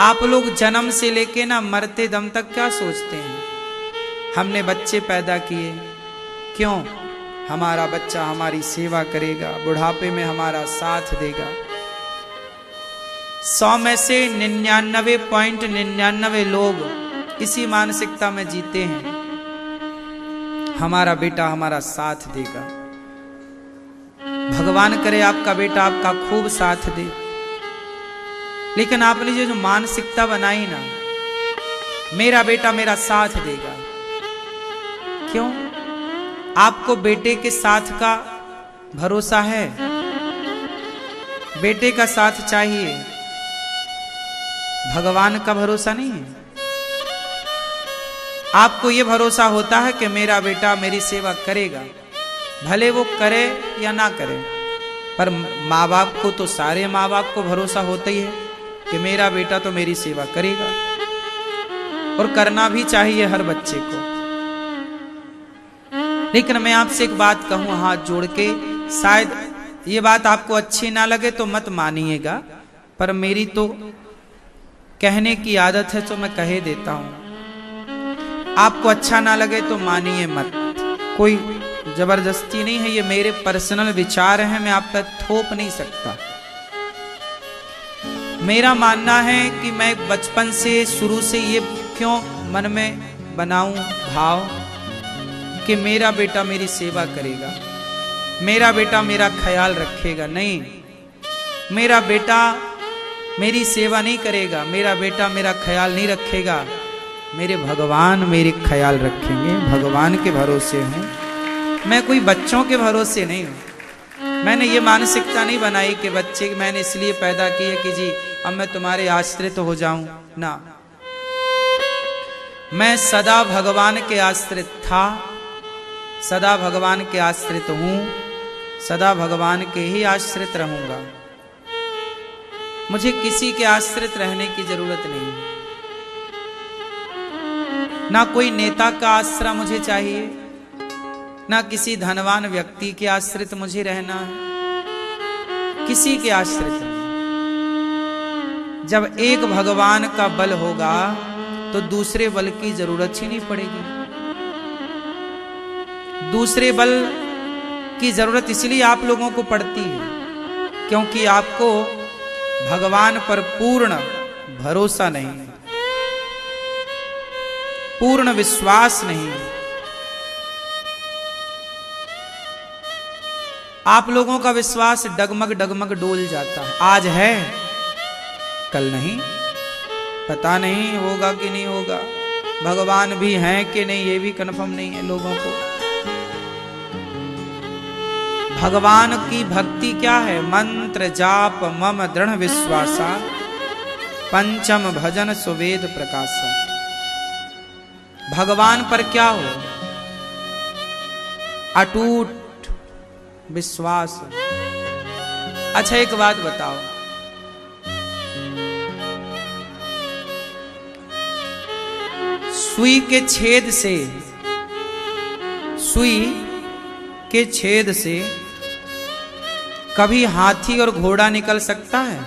आप लोग जन्म से लेके ना मरते दम तक क्या सोचते हैं? हमने बच्चे पैदा किए, क्यों? हमारा बच्चा हमारी सेवा करेगा, बुढ़ापे में हमारा साथ देगा। 100 में से 99.99 लोग इसी मानसिकता में जीते हैं, हमारा बेटा हमारा साथ देगा। भगवान करे आपका बेटा आपका खूब साथ दे, लेकिन आपने जो मानसिकता बनाई ना, मेरा बेटा मेरा साथ देगा, क्यों? आपको बेटे के साथ का भरोसा है? बेटे का साथ चाहिए, भगवान का भरोसा नहीं है। आपको यह भरोसा होता है कि मेरा बेटा मेरी सेवा करेगा, भले वो करे या ना करे, पर माँ बाप को तो, सारे माँ बाप को भरोसा होता ही है कि मेरा बेटा तो मेरी सेवा करेगा, और करना भी चाहिए हर बच्चे को। लेकिन मैं आपसे एक बात कहूं हाथ जोड़ के, शायद ये बात आपको अच्छी ना लगे तो मत मानिएगा, पर मेरी तो कहने की आदत है तो मैं कहे देता हूं। आपको अच्छा ना लगे तो मानिए मत, कोई जबरदस्ती नहीं है, ये मेरे पर्सनल विचार हैं, मैं आप पर थोप नहीं सकता। मेरा मानना है कि मैं बचपन से, शुरू से ये क्यों मन में बनाऊं भाव कि मेरा बेटा मेरी सेवा करेगा, मेरा बेटा मेरा ख्याल रखेगा। नहीं, मेरा बेटा मेरी सेवा नहीं करेगा, मेरा बेटा मेरा ख्याल नहीं रखेगा, मेरे भगवान मेरे ख्याल रखेंगे। भगवान के भरोसे हूं मैं, कोई बच्चों के भरोसे नहीं हूं। मैंने ये मानसिकता नहीं बनाई कि बच्चे मैंने इसलिए पैदा किए कि जी अब मैं तुम्हारे आश्रित हो जाऊं ना। मैं सदा भगवान के आश्रित था, सदा भगवान के आश्रित हूं, सदा भगवान के ही आश्रित रहूंगा। मुझे किसी के आश्रित रहने की जरूरत नहीं, ना कोई नेता का आश्रय मुझे चाहिए, ना किसी धनवान व्यक्ति के आश्रित मुझे रहना है, किसी के आश्रित नहीं। जब एक भगवान का बल होगा तो दूसरे बल की जरूरत ही नहीं पड़ेगी। दूसरे बल की जरूरत इसलिए आप लोगों को पड़ती है क्योंकि आपको भगवान पर पूर्ण भरोसा नहीं, पूर्ण विश्वास नहीं। आप लोगों का विश्वास डगमग डगमग डोल जाता है, आज है कल नहीं, पता नहीं होगा कि नहीं होगा, भगवान भी हैं कि नहीं ये भी कन्फर्म नहीं है लोगों को। भगवान की भक्ति क्या है? मंत्र जाप मम दृढ़ विश्वासा, पंचम भजन सुवेद प्रकाशा। भगवान पर क्या हो? अटूट विश्वास। अच्छा एक बात बताओ, सुई के छेद से, सुई के छेद से कभी हाथी और घोड़ा निकल सकता है?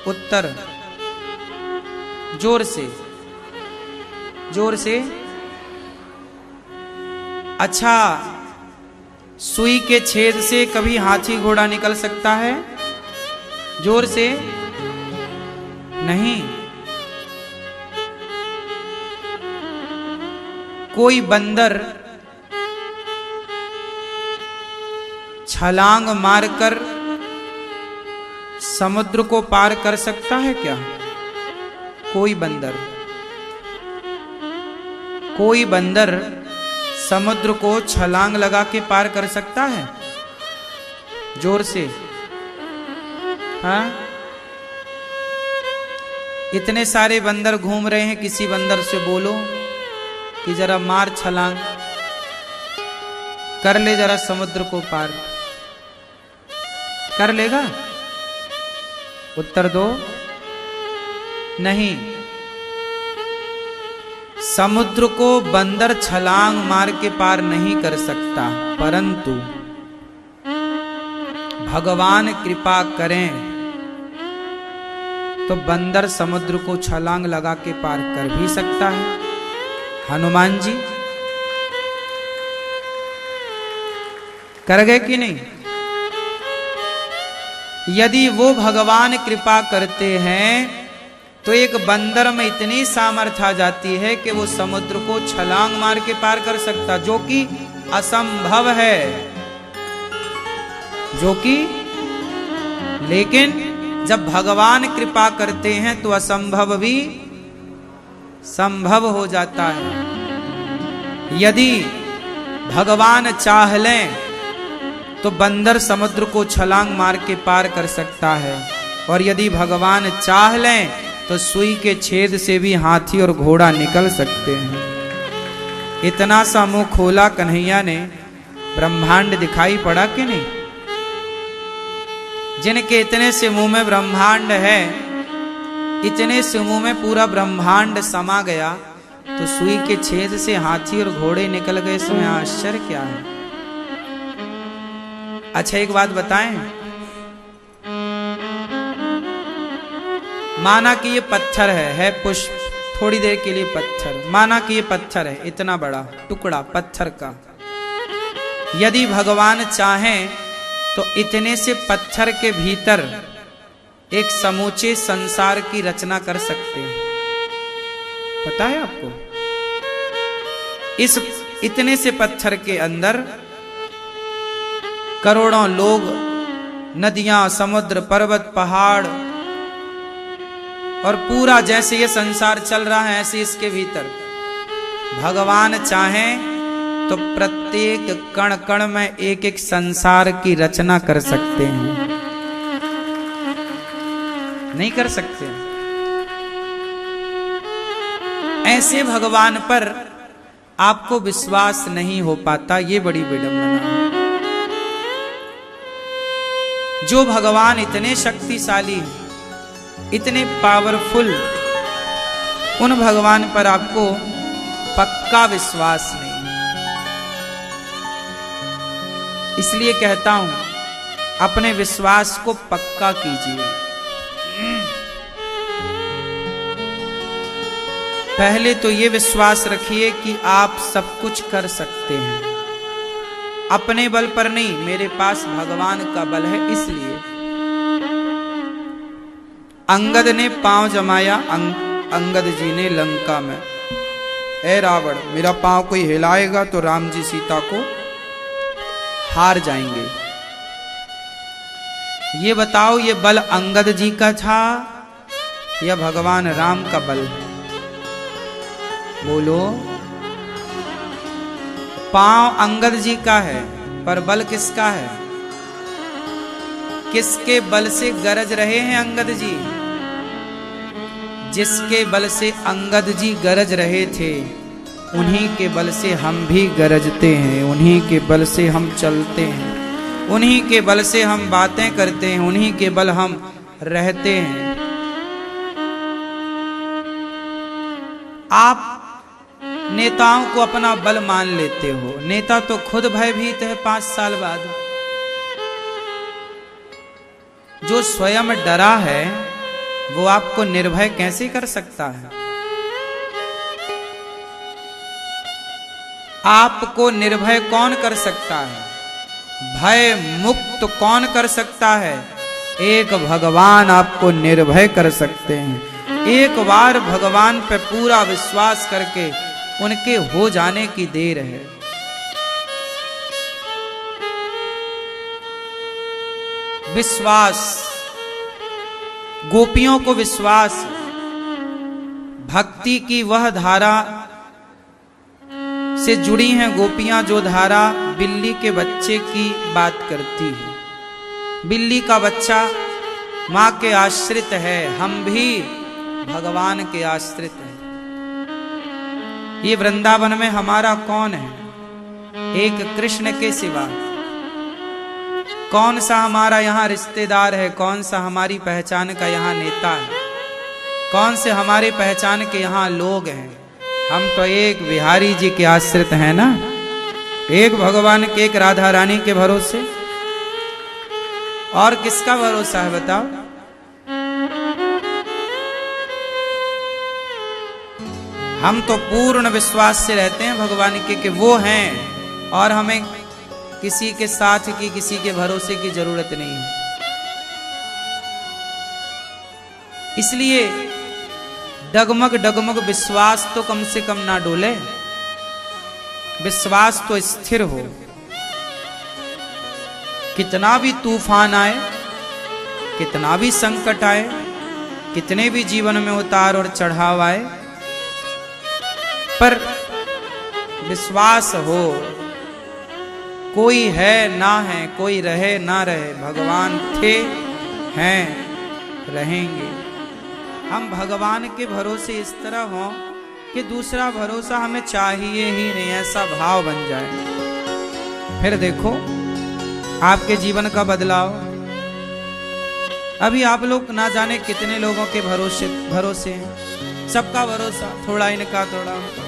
उत्तर, जोर से, जोर से। अच्छा, सुई के छेद से कभी हाथी घोड़ा निकल सकता है? जोर से नहीं। कोई बंदर छलांग मारकर समुद्र को पार कर सकता है क्या? कोई बंदर, कोई बंदर समुद्र को छलांग लगा के पार कर सकता है? जोर से। हाँ, इतने सारे बंदर घूम रहे हैं, किसी बंदर से बोलो कि जरा मार छलांग, कर ले जरा समुद्र को पार, कर लेगा? उत्तर दो। नहीं, समुद्र को बंदर छलांग मार के पार नहीं कर सकता, परंतु भगवान कृपा करें तो बंदर समुद्र को छलांग लगा के पार कर भी सकता है। हनुमान जी कर गए कि नहीं? यदि वो भगवान कृपा करते हैं तो एक बंदर में इतनी सामर्थ्य आ जाती है कि वो समुद्र को छलांग मार के पार कर सकता, जो कि असंभव है, जो कि लेकिन जब भगवान कृपा करते हैं तो असंभव भी संभव हो जाता है। यदि भगवान चाह लें तो बंदर समुद्र को छलांग मार के पार कर सकता है, और यदि भगवान चाह लें तो सुई के छेद से भी हाथी और घोड़ा निकल सकते हैं। इतना सा मुंह खोला कन्हैया ने, ब्रह्मांड दिखाई पड़ा कि नहीं? जिनके इतने से मुंह में ब्रह्मांड है, इतने से मुंह में पूरा ब्रह्मांड समा गया, तो सुई के छेद से हाथी और घोड़े निकल गए, इसमें आश्चर्य क्या है? अच्छा एक बात बताएं, माना कि ये पत्थर है पुष्प, थोड़ी देर के लिए पत्थर, माना कि ये पत्थर है, इतना बड़ा टुकड़ा पत्थर का, यदि भगवान चाहें तो इतने से पत्थर के भीतर एक समूचे संसार की रचना कर सकते हैं। पता है आपको? इस इतने से पत्थर के अंदर करोड़ों लोग, नदियां, समुद्र, पर्वत, पहाड़, और पूरा जैसे ये संसार चल रहा है ऐसे इसके भीतर भगवान चाहें तो प्रत्येक कण कण में एक एक संसार की रचना कर सकते हैं। नहीं कर सकते? ऐसे भगवान पर आपको विश्वास नहीं हो पाता, ये बड़ी विडंबना है। जो भगवान इतने शक्तिशाली, इतने पावरफुल, उन भगवान पर आपको पक्का विश्वास नहीं। इसलिए कहता हूं अपने विश्वास को पक्का कीजिए। पहले तो ये विश्वास रखिए कि आप सब कुछ कर सकते हैं, अपने बल पर नहीं, मेरे पास भगवान का बल है। इसलिए अंगद ने पांव जमाया, अंगद जी ने लंका में, ए रावण मेरा पांव कोई हिलाएगा तो राम जी सीता को हार जाएंगे। ये बताओ, ये बल अंगद जी का था या भगवान राम का बल है? बोलो। पांव अंगद जी का है, पर बल किसका है? किसके बल से गरज रहे हैं अंगद जी? जिसके बल से अंगद जी गरज रहे थे, उन्हीं के बल से हम भी गरजते हैं, उन्हीं के बल से हम चलते हैं, उन्हीं के बल से हम बातें करते हैं, उन्हीं के बल हम रहते हैं। आप नेताओं को अपना बल मान लेते हो, नेता तो खुद भयभीत है 5 साल बाद। जो स्वयं डरा है वो आपको निर्भय कैसे कर सकता है? आपको निर्भय कौन कर सकता है? भय मुक्त कौन कर सकता है? एक भगवान आपको निर्भय कर सकते हैं। एक बार भगवान पे पूरा विश्वास करके उनके हो जाने की देर है। विश्वास, गोपियों को विश्वास, भक्ति की वह धारा से जुड़ी हैं गोपियां जो धारा बिल्ली के बच्चे की बात करती है। बिल्ली का बच्चा मां के आश्रित है, हम भी भगवान के आश्रित हैं। ये वृंदावन में हमारा कौन है? एक कृष्ण के सिवा कौन सा हमारा यहाँ रिश्तेदार है? कौन सा हमारी पहचान का यहाँ नेता है? कौन से हमारे पहचान के यहाँ लोग हैं? हम तो एक बिहारी जी के आश्रित हैं ना, एक भगवान के, एक राधा रानी के भरोसे। और किसका भरोसा है बताओ? हम तो पूर्ण विश्वास से रहते हैं भगवान के कि वो हैं और हमें किसी के साथ की, किसी के भरोसे की जरूरत नहीं है। इसलिए डगमग डगमग विश्वास तो कम से कम ना डोले, विश्वास तो स्थिर हो। कितना भी तूफान आए, कितना भी संकट आए, कितने भी जीवन में उतार और चढ़ाव आए, पर विश्वास हो। कोई है ना है, कोई रहे ना रहे, भगवान थे, हैं, रहेंगे। हम भगवान के भरोसे इस तरह हों कि दूसरा भरोसा हमें चाहिए ही नहीं, ऐसा भाव बन जाए। फिर देखो आपके जीवन का बदलाव। अभी आप लोग ना जाने कितने लोगों के भरोसे हैं, सबका भरोसा, थोड़ा इनका थोड़ा उनका,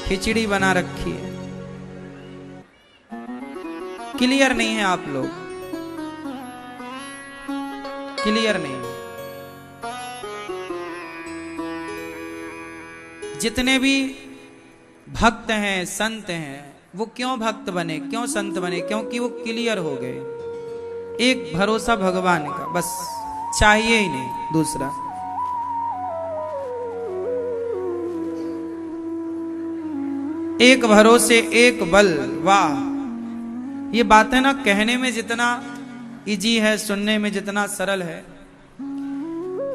खिचड़ी बना रखी है। क्लियर नहीं है आप लोग, क्लियर नहीं। जितने भी भक्त हैं, संत हैं, वो क्यों भक्त बने, क्यों संत बने? क्योंकि वो क्लियर हो गए। एक भरोसा भगवान का, बस, चाहिए ही नहीं दूसरा। एक भरोसे एक बल, वाह! ये बातें ना कहने में जितना इजी है, सुनने में जितना सरल है,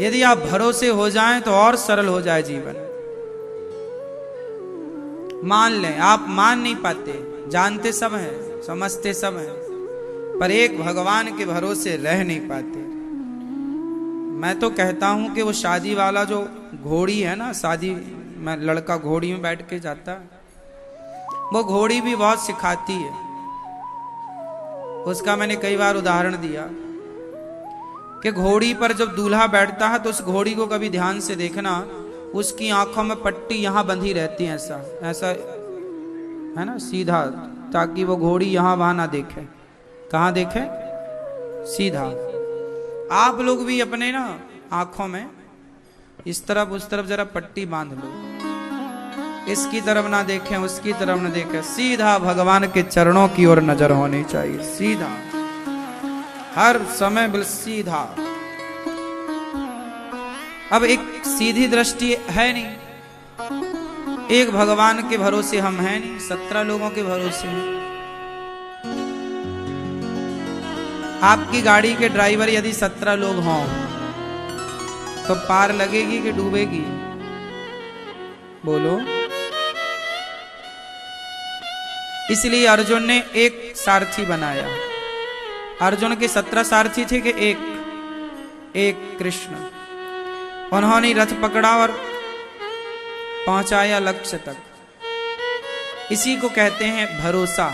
यदि आप भरोसे हो जाएं तो और सरल हो जाए जीवन। मान लें, आप मान नहीं पाते, जानते सब हैं, समझते सब हैं, पर एक भगवान के भरोसे रह नहीं पाते। मैं तो कहता हूं कि वो शादी वाला जो घोड़ी है ना, शादी में लड़का घोड़ी में बैठ के जाता है, वो घोड़ी भी बहुत सिखाती है। उसका मैंने कई बार उदाहरण दिया कि घोड़ी पर जब दूल्हा बैठता है तो उस घोड़ी को कभी ध्यान से देखना, उसकी आंखों में पट्टी यहां बंधी रहती है, ऐसा ऐसा है ना, सीधा, ताकि वो घोड़ी यहां वहां ना देखे। कहां देखे? सीधा। आप लोग भी अपने ना आंखों में इस तरफ उस तरफ जरा पट्टी बांध लो, इसकी तरफ ना देखें, उसकी तरफ ना देखें, सीधा भगवान के चरणों की ओर नजर होनी चाहिए, सीधा, हर समय बिल्कुल सीधा। अब एक सीधी दृष्टि है नहीं, एक भगवान के भरोसे हम हैं नहीं, 17 लोगों के भरोसे हैं। आपकी गाड़ी के ड्राइवर यदि 17 लोग हों तो पार लगेगी कि डूबेगी? बोलो। इसलिए अर्जुन ने एक सारथी बनाया। अर्जुन के 17 सारथी थे कि एक कृष्ण। उन्होंने रथ पकड़ा और पहुंचाया लक्ष्य तक। इसी को कहते हैं भरोसा।